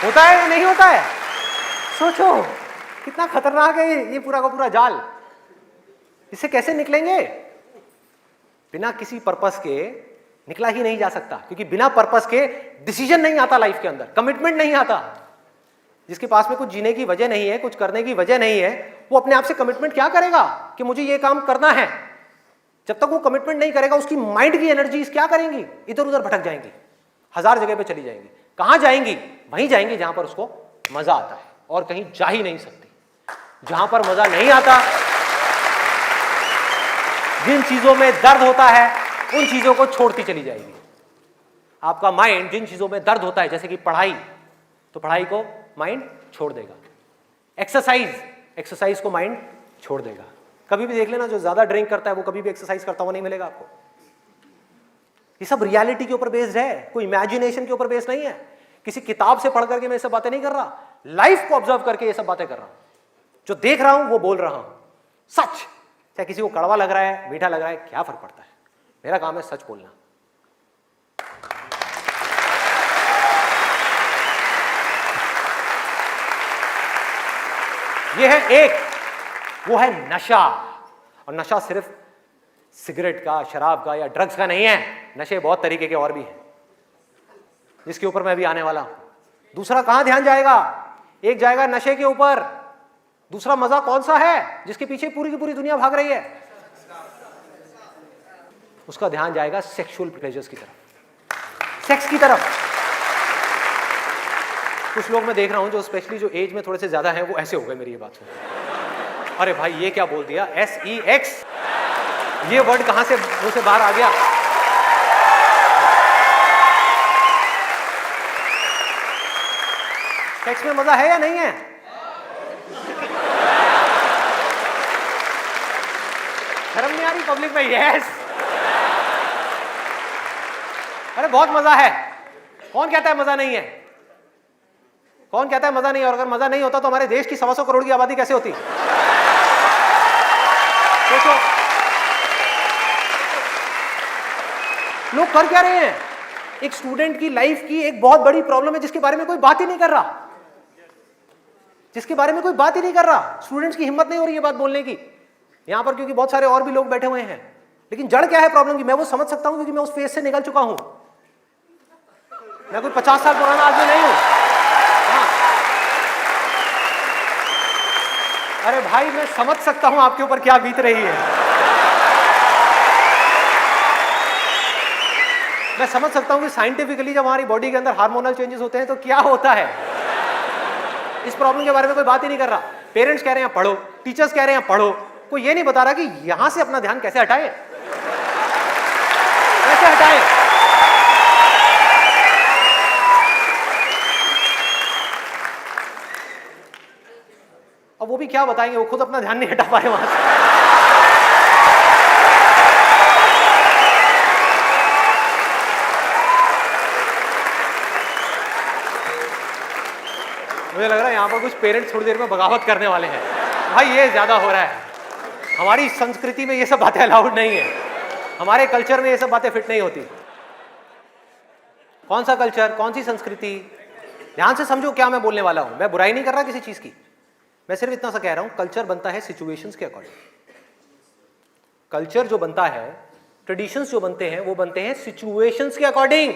होता है या नहीं होता है? सोचो कितना खतरनाक है ये पूरा का पूरा जाल। इससे कैसे निकलेंगे? बिना किसी पर्पस के निकला ही नहीं जा सकता, क्योंकि बिना पर्पस के डिसीजन नहीं आता लाइफ के अंदर, कमिटमेंट नहीं आता। जिसके पास में कुछ जीने की वजह नहीं है, कुछ करने की वजह नहीं है, वो अपने आप से कमिटमेंट क्या करेगा कि मुझे ये काम करना है? जब तक वो कमिटमेंट नहीं करेगा उसकी माइंड की एनर्जीज क्या करेंगी? इधर उधर भटक जाएंगी, हजार जगह पे चली जाएंगी। कहां जाएंगी? वहीं जाएंगी जहां पर उसको मजा आता है, और कहीं जा ही नहीं सकती। जहां पर मजा नहीं आता, जिन चीजों में दर्द होता है उन चीजों को छोड़ती चली जाएगी। आपका माइंड जिन चीजों में दर्द होता है, जैसे कि पढ़ाई, तो पढ़ाई को माइंड छोड़ देगा। एक्सरसाइज को माइंड छोड़ देगा। कभी भी देख लेना, जो ज्यादा ड्रिंक करता है वो कभी भी एक्सरसाइज करता हुआ नहीं मिलेगा आपको। ये सब रियलिटी के ऊपर बेस्ड है, कोई इमेजिनेशन के ऊपर बेस्ड नहीं है। किसी किताब से पढ़ करके मैं ये सब बातें नहीं कर रहा, लाइफ को ऑब्जर्व करके ये सब बातें कर रहा हूं। जो देख रहा हूं वो बोल रहा हूं, सच। चाहे किसी को कड़वा लग रहा है, मीठा लग रहा है, क्या फर्क पड़ता है? मेरा काम है सच बोलना। ये है एक, वो है नशा। और नशा सिर्फ सिगरेट का, शराब का या ड्रग्स का नहीं है। नशे बहुत तरीके के और भी हैं, जिसके ऊपर मैं अभी आने वाला हूं। दूसरा कहां ध्यान जाएगा? एक जाएगा नशे के ऊपर, दूसरा मजा कौन सा है जिसके पीछे पूरी की पूरी दुनिया भाग रही है? उसका ध्यान जाएगा सेक्सुअल प्लेजर्स की तरफ, सेक्स की तरफ। कुछ लोग मैं देख रहा हूं जो स्पेशली जो एज में थोड़े से ज्यादा हैं, वो ऐसे हो गए मेरी ये बात सुन। अरे भाई ये क्या बोल दिया? SEX, ये वर्ड कहां से मुंह से बाहर आ गया? सेक्स में मजा है या नहीं है? शर्म नहीं आ रही पब्लिक में? यस, अरे बहुत मजा है। कौन कहता है मजा नहीं है? कौन कहता है मजा नहीं है? और अगर मजा नहीं होता तो हमारे देश की 125 करोड़ की आबादी कैसे होती? सोचो, लोग कर क्या रहे हैं? एक स्टूडेंट की लाइफ की एक बहुत बड़ी प्रॉब्लम है जिसके बारे में कोई बात ही नहीं कर रहा, जिसके बारे में कोई बात ही नहीं कर रहा। स्टूडेंट्स की हिम्मत नहीं हो रही है बात बोलने की यहां पर, क्योंकि बहुत सारे और भी लोग बैठे हुए हैं। लेकिन जड़ क्या है प्रॉब्लम की? मैं वो समझ सकता हूं क्योंकि मैं उस फेज से निकल चुका हूं। मैं कोई 50 साल पुराना आदमी नहीं हूं। हाँ। अरे भाई मैं समझ सकता हूं आपके ऊपर क्या बीत रही है। मैं समझ सकता हूं कि साइंटिफिकली जब हमारी बॉडी के अंदर हार्मोनल चेंजेस होते हैं तो क्या होता है। इस प्रॉब्लम के बारे में कोई बात ही नहीं कर रहा। पेरेंट्स कह रहे हैं पढ़ो, टीचर्स कह रहे हैं पढ़ो, कोई ये नहीं बता रहा कि यहां से अपना ध्यान कैसे हटाए, कैसे हटाए। अब वो भी क्या बताएंगे, वो खुद अपना ध्यान नहीं हटा पा रहे वहां से। मुझे लग रहा है यहां पर कुछ पेरेंट्स थोड़ी देर में बगावत करने वाले हैं। भाई ये ज्यादा हो रहा है। हमारी संस्कृति में ये सब बातें अलाउड नहीं है, हमारे कल्चर में ये सब बातें फिट नहीं होती। कौन सा कल्चर, कौन सी संस्कृति? ध्यान से समझो क्या मैं बोलने वाला हूं। मैं बुराई नहीं कर रहा किसी चीज की, मैं सिर्फ इतना सा कह रहा हूं, कल्चर बनता है सिचुएशंस के अकॉर्डिंग। कल्चर जो बनता है, ट्रेडिशंस जो बनते हैं, वो बनते हैं सिचुएशंस के अकॉर्डिंग।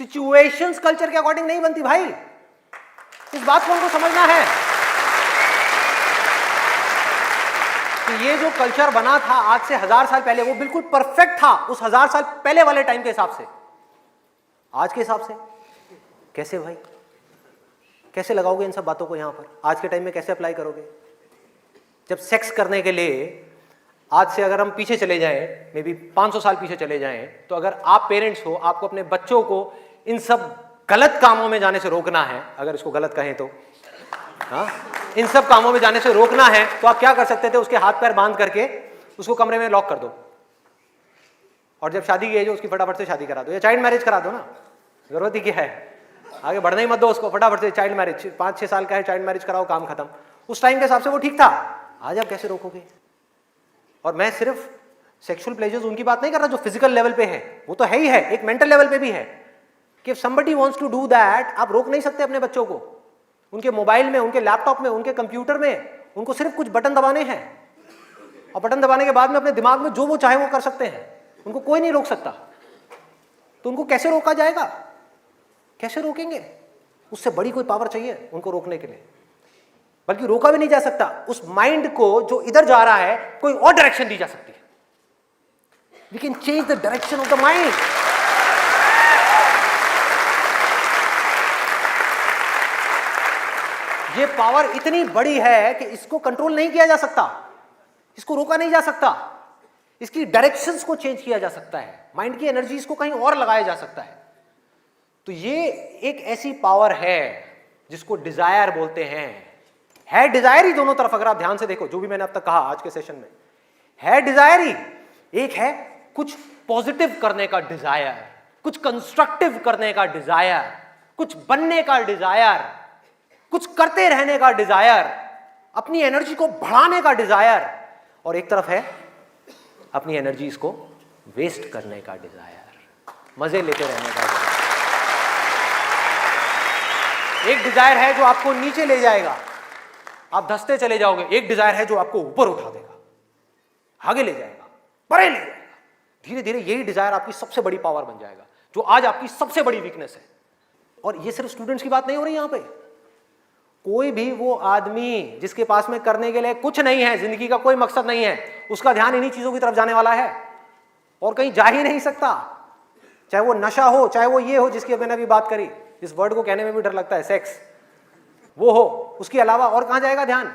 सिचुएशंस कल्चर के अकॉर्डिंग नहीं बनती भाई। इस बात को उनको समझना है कि ये जो कल्चर बना था आज से 1000 साल पहले, वो बिल्कुल परफेक्ट था उस 1000 साल पहले वाले टाइम के हिसाब से। आज के हिसाब से कैसे भाई? कैसे लगाओगे इन सब बातों को यहां पर? आज के टाइम में कैसे अप्लाई करोगे? जब सेक्स करने के लिए आज से अगर हम पीछे चले जाएं, मे बी 500 साल पीछे चले जाएं, तो अगर आप पेरेंट्स हो, आपको अपने बच्चों को इन सब गलत कामों में जाने से रोकना है, अगर इसको गलत कहें तो, हाँ, इन सब कामों में जाने से रोकना है, तो आप क्या कर सकते थे? उसके हाथ पैर बांध करके उसको कमरे में लॉक कर दो और जब शादी की एज हो उसकी फटाफट से शादी करा दो या चाइल्ड मैरिज करा दो ना, जरूरत ही क्या है, आगे बढ़ने ही मत दो उसको, फटाफट से चाइल्ड मैरिज, 5-6 साल का है चाइल्ड मैरिज कराओ, काम खत्म। उस टाइम के हिसाब से वो ठीक था, आज आप कैसे रोकोगे? और मैं सिर्फ सेक्सुअल प्लेजर्स उनकी बात नहीं कर रहा जो फिजिकल लेवल पे है, वो तो है ही है, एक मेंटल लेवल पे भी है कि somebody wants to do that, आप रोक नहीं सकते अपने बच्चों को। उनके मोबाइल में, उनके लैपटॉप में, उनके कंप्यूटर में उनको सिर्फ कुछ बटन दबाने हैं और बटन दबाने के बाद में अपने दिमाग में जो वो चाहे वो कर सकते हैं, उनको कोई नहीं रोक सकता। तो उनको कैसे रोका जाएगा? कैसे रोकेंगे? उससे बड़ी कोई पावर चाहिए उनको रोकने के लिए, बल्कि रोका भी नहीं जा सकता। उस माइंड को जो इधर जा रहा है कोई और डायरेक्शन दी जा सकती है। We can change the direction of the mind. ये पावर इतनी बड़ी है कि इसको कंट्रोल नहीं किया जा सकता, इसको रोका नहीं जा सकता, इसकी डायरेक्शंस को चेंज किया जा सकता है, माइंड की एनर्जीज को कहीं और लगाया जा सकता है। तो ये एक ऐसी पावर है जिसको डिजायर बोलते हैं। है डिजायर ही दोनों तरफ, अगर आप ध्यान से देखो जो भी मैंने अब तक कहा आज के सेशन में, है डिजायर ही। एक है कुछ पॉजिटिव करने का डिजायर, कुछ कंस्ट्रक्टिव करने का डिजायर, कुछ बनने का डिजायर, कुछ करते रहने का डिजायर, अपनी एनर्जी को बढ़ाने का डिजायर, और एक तरफ है अपनी एनर्जीज को वेस्ट करने का डिजायर, मजे लेते रहने का डिजायर। एक डिजायर है जो आपको नीचे ले जाएगा, आप धंसते चले जाओगे। एक डिजायर है जो आपको ऊपर उठा देगा, आगे ले जाएगा, परे ले जाएगा। धीरे धीरे यही डिजायर आपकी सबसे बड़ी पावर बन जाएगा, जो आज आपकी सबसे बड़ी वीकनेस है। और ये सिर्फ स्टूडेंट्स की बात नहीं हो रही यहां पे, कोई भी वो आदमी जिसके पास में करने के लिए कुछ नहीं है, जिंदगी का कोई मकसद नहीं है, उसका ध्यान इन्हीं चीजों की तरफ जाने वाला है और कहीं जा ही नहीं सकता। चाहे वो नशा हो, चाहे वो ये हो जिसकी मैंने अभी बात करी, इस वर्ड को कहने में भी डर लगता है, सेक्स, वो हो, उसके अलावा और कहां जाएगा ध्यान?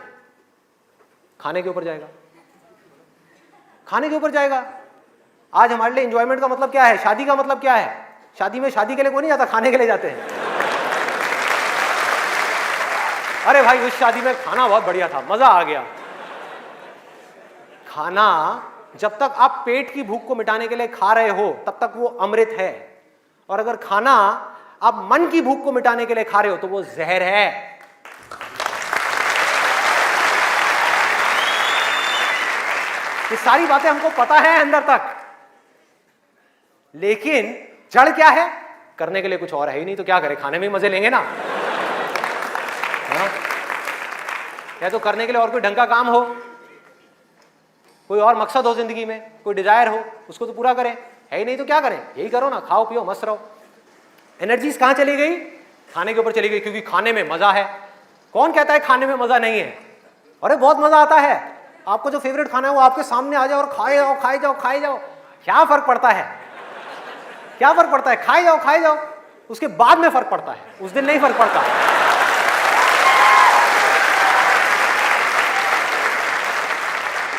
खाने के ऊपर जाएगा, खाने के ऊपर जाएगा। आज हमारे लिए एंजॉयमेंट का मतलब क्या है? शादी का मतलब क्या है? शादी में शादी के लिए कोई नहीं जाता, खाने के लिए जाते हैं। अरे भाई उस शादी में खाना बहुत बढ़िया था, मजा आ गया। खाना जब तक आप पेट की भूख को मिटाने के लिए खा रहे हो तब तक वो अमृत है, और अगर खाना आप मन की भूख को मिटाने के लिए खा रहे हो तो वो जहर है। ये सारी बातें हमको पता है अंदर तक, लेकिन जड़ क्या है? करने के लिए कुछ और है ही नहीं, तो क्या करें? खाने में मजे लेंगे ना। या तो करने के लिए और कोई ढंग का काम हो, कोई और मकसद हो जिंदगी में, कोई डिजायर हो, उसको तो पूरा करें। है ही नहीं तो क्या करें? यही करो ना, खाओ पियो मस्त रहो। एनर्जीज कहां चली गई? खाने के ऊपर चली गई, क्योंकि खाने में मजा है। कौन कहता है खाने में मजा नहीं है? अरे बहुत मजा आता है। आपको जो फेवरेट खाना है वो आपके सामने आ जाओ और खाए जाओ, खाए जाओ, खाए जाओ। क्या फर्क पड़ता है? क्या फर्क पड़ता है? खाए जाओ, खाए जाओ। उसके बाद में फर्क पड़ता है, उस दिन नहीं फर्क पड़ता।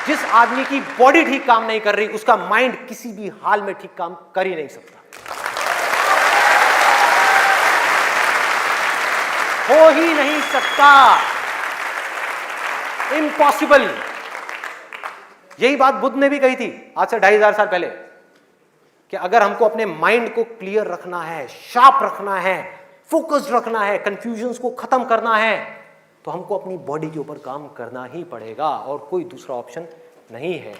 जिस आदमी की बॉडी ठीक काम नहीं कर रही, उसका माइंड किसी भी हाल में ठीक काम कर ही नहीं सकता, हो ही नहीं सकता, इम्पॉसिबल। यही बात बुद्ध ने भी कही थी आज से 2500 साल पहले, कि अगर हमको अपने माइंड को क्लियर रखना है, शार्प रखना है, फोकस्ड रखना है, कंफ्यूजन्स को खत्म करना है, तो हमको अपनी बॉडी के ऊपर काम करना ही पड़ेगा और कोई दूसरा ऑप्शन नहीं है।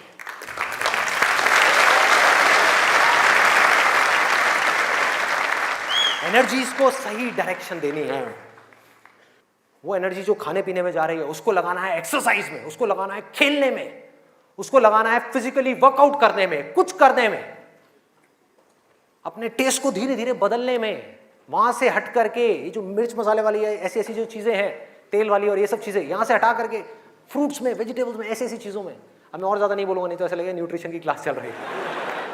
एनर्जीज को सही डायरेक्शन देनी है। वो एनर्जी जो खाने पीने में जा रही है उसको लगाना है एक्सरसाइज में, उसको लगाना है खेलने में, उसको लगाना है फिजिकली वर्कआउट करने में, कुछ करने में, अपने टेस्ट को धीरे धीरे बदलने में। वहां से हट करके ये जो मिर्च मसाले वाली है, ऐसी ऐसी जो चीजें हैं, तेल वाली और ये सब चीजें, यहां से हटा करके फ्रूट्स में, वेजिटेबल्स में, ऐसी ऐसी चीजों में। अब मैं और ज्यादा नहीं बोलूंगा, नहीं तो ऐसा लगेगा न्यूट्रिशन की क्लास चल रही है।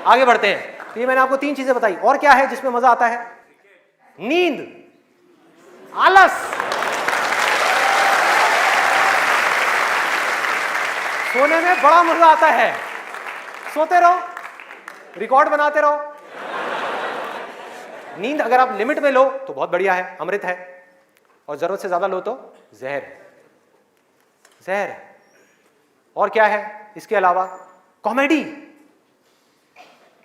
आगे बढ़ते हैं। तो ये मैंने आपको 3 चीजें बताई। और क्या है जिसमें मजा आता है? नींद, आलस, सोने में बड़ा मजा आता है। सोते रहो, रिकॉर्ड बनाते रहो। नींद अगर आप लिमिट में लो तो बहुत बढ़िया है, अमृत है, और जरूरत से ज्यादा लो तो जहर है, जहर है। और क्या है इसके अलावा? कॉमेडी।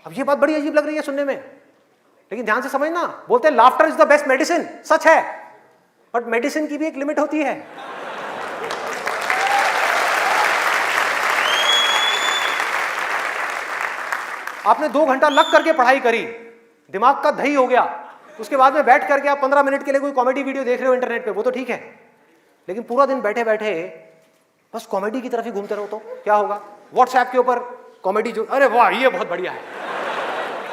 अब ये बात बड़ी अजीब लग रही है सुनने में, लेकिन ध्यान से समझना, बोलते हैं laughter is the best medicine, सच है, बट मेडिसिन की भी एक लिमिट होती है। आपने 2 घंटा लग करके पढ़ाई करी, दिमाग का दही हो गया, उसके बाद में बैठ करके आप 15 मिनट के लिए कोई कॉमेडी वीडियो देख रहे हो इंटरनेट पे, वो तो ठीक है, लेकिन पूरा दिन बैठे बैठे बस कॉमेडी की तरफ ही घूमते रहो तो क्या होगा? व्हाट्सएप के ऊपर कॉमेडी जो, अरे वाह ये बहुत बढ़िया है,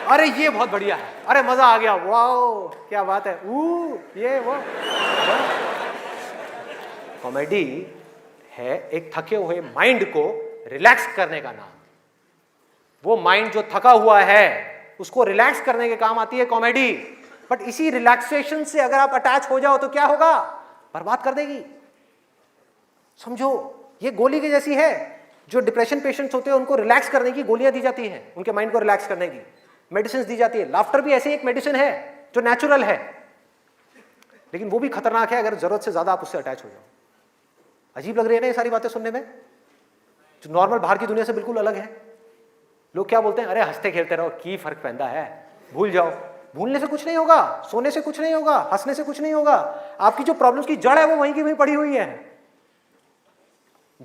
अरे ये बहुत बढ़िया है, अरे मजा आ गया, वाह क्या बात है, ये वो। कॉमेडी है एक थके हुए माइंड को रिलैक्स करने का नाम। वो माइंड जो थका हुआ है उसको रिलैक्स करने के काम आती है कॉमेडी। बट इसी रिलैक्सेशन से अगर आप अटैच हो जाओ तो क्या होगा? बर्बाद कर देगी। समझो ये गोली की जैसी है। जो डिप्रेशन पेशेंट्स होते हैं उनको रिलैक्स करने की गोलियां दी जाती हैं, उनके माइंड को रिलैक्स करने की मेडिसिन दी जाती है। लाफ्टर भी ऐसे एक मेडिसिन है जो नेचुरल है, लेकिन वो भी खतरनाक है अगर जरूरत से ज्यादा आप उससे अटैच हो जाओ। अजीब लग रही है ना ये सारी बातें सुनने में, जो नॉर्मल बाहर की दुनिया से बिल्कुल अलग है। लोग क्या बोलते हैं, अरे हंसते खेलते रहो, की फर्क पैदा है, भूल जाओ। भूलने से कुछ नहीं होगा, सोने से कुछ नहीं होगा, हंसने से कुछ नहीं होगा। आपकी जो प्रॉब्लम्स की जड़ है वो वहीं की वहीं पड़ी हुई है।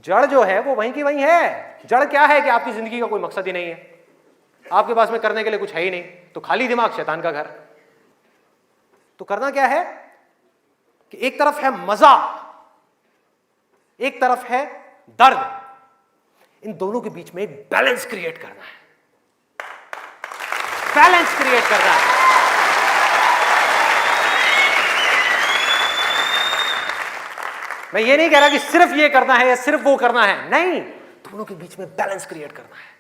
जड़ जो है वो वहीं की वहीं है। जड़ क्या है कि आपकी जिंदगी का कोई मकसद ही नहीं है, आपके पास में करने के लिए कुछ है ही नहीं, तो खाली दिमाग शैतान का घर। तो करना क्या है कि एक तरफ है मजा, एक तरफ है दर्द, इन दोनों के बीच में एक बैलेंस क्रिएट करना है। बैलेंस क्रिएट करना है। मैं ये नहीं कह रहा कि सिर्फ ये करना है या सिर्फ वो करना है, नहीं, दोनों के बीच में बैलेंस क्रिएट करना है।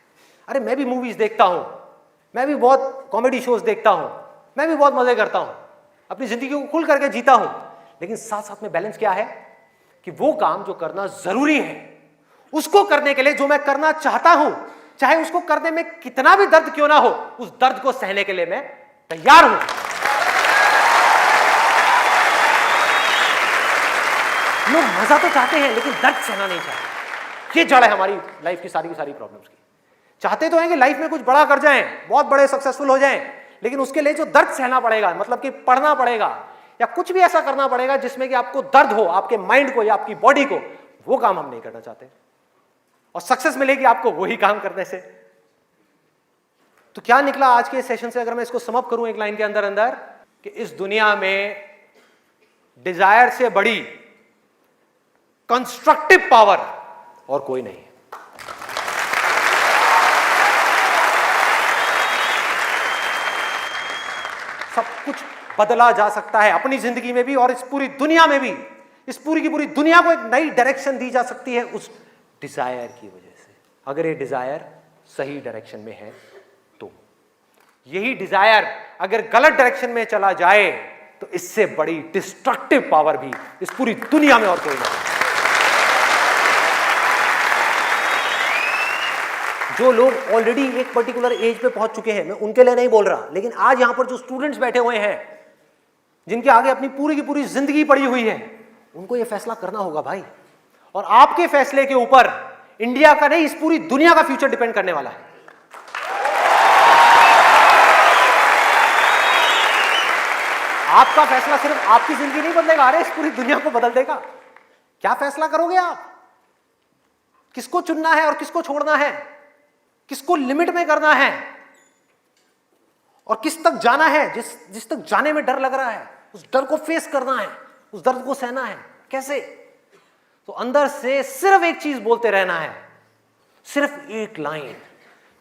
अरे मैं भी मूवीज देखता हूं, मैं भी बहुत कॉमेडी शोज देखता हूं, मैं भी बहुत मजे करता हूं, अपनी जिंदगी को खुल करके जीता हूं, लेकिन साथ साथ में बैलेंस क्या है कि वो काम जो करना जरूरी है उसको करने के लिए जो मैं करना चाहता हूं, चाहे उसको करने में कितना भी दर्द क्यों ना हो, उस दर्द को सहने के लिए मैं तैयार हूं। लोग मजा तो चाहते हैं लेकिन दर्द सहना नहीं चाहते। ये जड़ है हमारी लाइफ की सारी प्रॉब्लम्स की। चाहते तो हैं कि लाइफ में कुछ बड़ा कर जाएं, बहुत बड़े सक्सेसफुल हो जाएं, लेकिन उसके लिए जो दर्द सहना पड़ेगा, मतलब कि पढ़ना पड़ेगा या कुछ भी ऐसा करना पड़ेगा जिसमें कि आपको दर्द हो, आपके माइंड को या आपकी बॉडी को, वो काम हम नहीं करना चाहते। और सक्सेस मिलेगी आपको वही काम करने से। तो क्या निकला आज के सेशन से, अगर मैं इसको समअप करूं एक लाइन के अंदर अंदर, कि इस दुनिया में डिजायर से बड़ी कंस्ट्रक्टिव पावर और कोई नहीं है। सब कुछ बदला जा सकता है अपनी जिंदगी में भी और इस पूरी दुनिया में भी। इस पूरी की पूरी दुनिया को एक नई डायरेक्शन दी जा सकती है उस डिजायर की वजह से, अगर ये डिजायर सही डायरेक्शन में है तो। यही डिजायर अगर गलत डायरेक्शन में चला जाए तो इससे बड़ी डिस्ट्रक्टिव पावर भी इस पूरी दुनिया में और कोई नहीं। जो लोग ऑलरेडी एक पर्टिकुलर एज पे पहुंच चुके हैं, मैं उनके लिए नहीं बोल रहा, लेकिन आज यहां पर जो स्टूडेंट्स बैठे हुए हैं, जिनके आगे अपनी पूरी की पूरी जिंदगी पड़ी हुई है, उनको यह फैसला करना होगा भाई। और आपके फैसले के ऊपर इंडिया का नहीं, इस पूरी दुनिया का फ्यूचर डिपेंड करने वाला है। आपका फैसला सिर्फ आपकी जिंदगी नहीं बदलेगा, अरे इस पूरी दुनिया को बदल देगा। क्या फैसला करोगे आप? किसको चुनना है और किसको छोड़ना है, किसको लिमिट में करना है और किस तक जाना है। जिस तक जाने में डर लग रहा है, उस डर को फेस करना है, उस दर्द को सहना है। कैसे? तो अंदर से सिर्फ एक चीज बोलते रहना है, सिर्फ एक लाइन,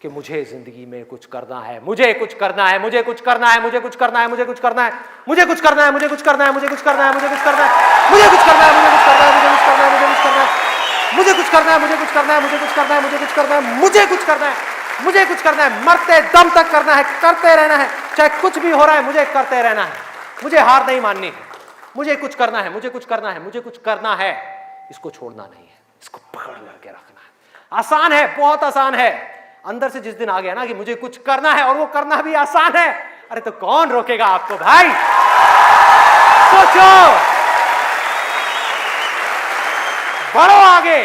कि मुझे जिंदगी में कुछ करना है, मुझे कुछ करना है, मुझे कुछ करना है, मुझे कुछ करना है, मुझे कुछ करना है, मुझे कुछ करना है, मुझे कुछ करना है, मुझे कुछ करना है, मुझे कुछ करना है, मुझे कुछ करना है, मुझे कुछ करना है, मुझे कुछ करना है, मुझे कुछ करना है, मुझे कुछ करना है, मुझे कुछ करना है, मुझे कुछ करना है, मुझे कुछ करना है, मुझे कुछ करना है, मुझे कुछ करना है, मरते दम तक करना है, करते रहना है, चाहे कुछ भी हो रहा है, मुझे करते रहना है, मुझे हार नहीं माननी, मुझे कुछ करना है, मुझे कुछ करना है, मुझे कुछ करना है, इसको छोड़ना नहीं है, इसको पकड़ करके रखना है। आसान है, बहुत आसान है। अंदर से जिस दिन आ गया ना कि मुझे कुछ करना है और वो करना भी आसान है, अरे तो कौन रोकेगा आपको भाई? सोचो, बढ़ो आगे।